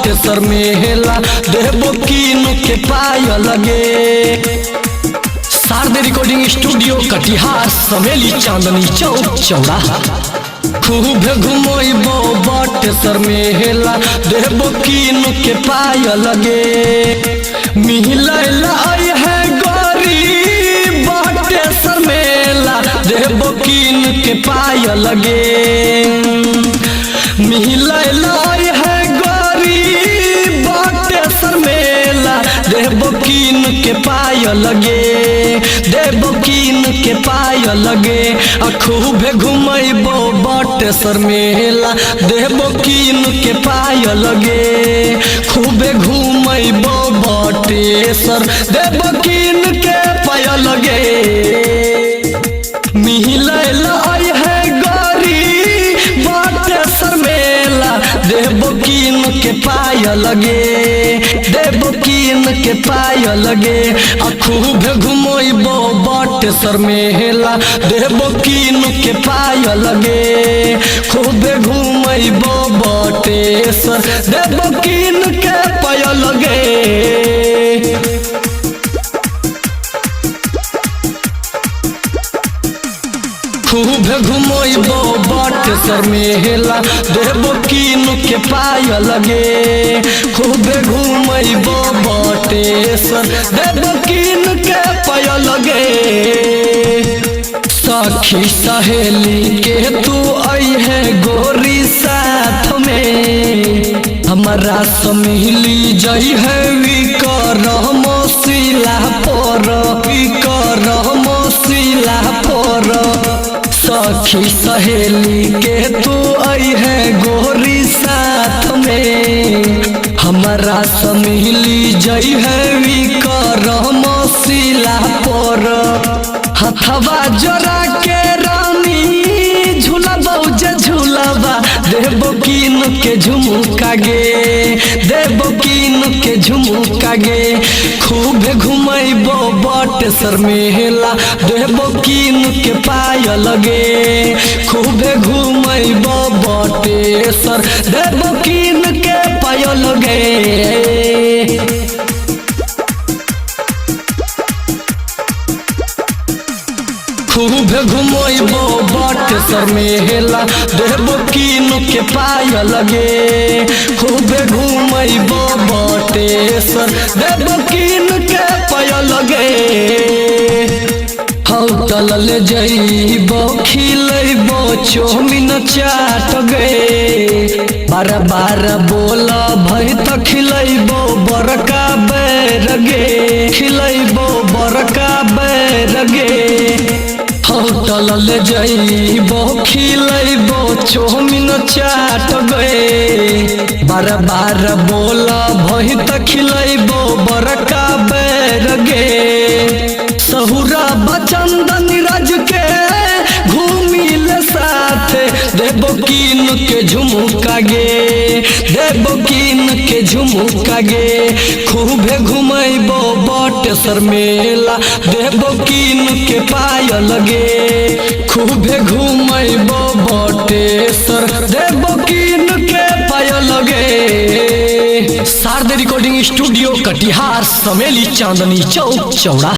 बटेसर मेला देबो कीन के पाय लगे। शारदा रिकॉर्डिंग स्टूडियो कटिहार समेली चांदनी चौक चौराहा। खूब घुमैबो बटेसर मेला देबो कीन के पाय लगे। मिलैला है गरी बटेसर मेला देबो कीन के पाय लगे। मिलैला है गरी बटेसर मेला देबो कीन के पाय लगे। देबो कीन के पाय लगे। खूब घुमैबो बटेसर मेला देबो कीन के पाय लगे। खूब घुमैबो बटेसर देबो कीन के पाय लगे। मिलैला है गरी बटेसर मेला देबो कीन के पाय लगे। देबो कीन के पाय लगे। खूब घुमैबो बटेसर मेला देबो कीन के पाय लगे। खूब घुमैबो बटेसर देबो कीन के पाय लगे। खूब घुमैबो बटेसर मेला देबो कीन के पाय लगे। खूब घुमैबो बटेसर देबो कीन के पाय लगे। सखी सहेली के तू अइहे गोरी साथ में हमारा समिली जई है विक्रम शिला पर विक्रम शिला पर। सखी सहेली के तू अइहे गोरी साथ में हमारा समिली जई है विक्रम शिला पर। हथवा जोड़ा के रानी झूलबा जे झूलबा देबो कीन के झुमका गे। देबो कीन के झुमका गे। खूब घुमैबो बटेसर मेला देबो कीन के पाय लगे। खूब घुमैबो बटेसर देबो कीन के पाय लगे। खूब घुमैबो बटेसर मेला देबो कीन के पाय लगे। खूब घुमैबो बटेसर देबो कीन के पाय लगे। होटल ले जइबो खिलैबो चौमिन चाट गे। बार बार बोल भई त खिलैबो बड़का बैर गे। खिलैबो बड़का बैर गे। होटल ले जइबो खिलैबो चौमिन चाट गे। बार बार बोल भई त खिलैबो बड़का बैर गे। सहुरा बचंदन राज के घूमिल साथ देबो कीन के झुमका गे। देबो कीन के झुमका गे। खूब घुमैबो बटेसर मेला देबो कीन के पाय लगे। खूब घुमैबो बटेसर देबो कीन के पाय लगे। शारदा रिकॉर्डिंग स्टूडियो कटिहार समेली चांदनी चौक चौराहा।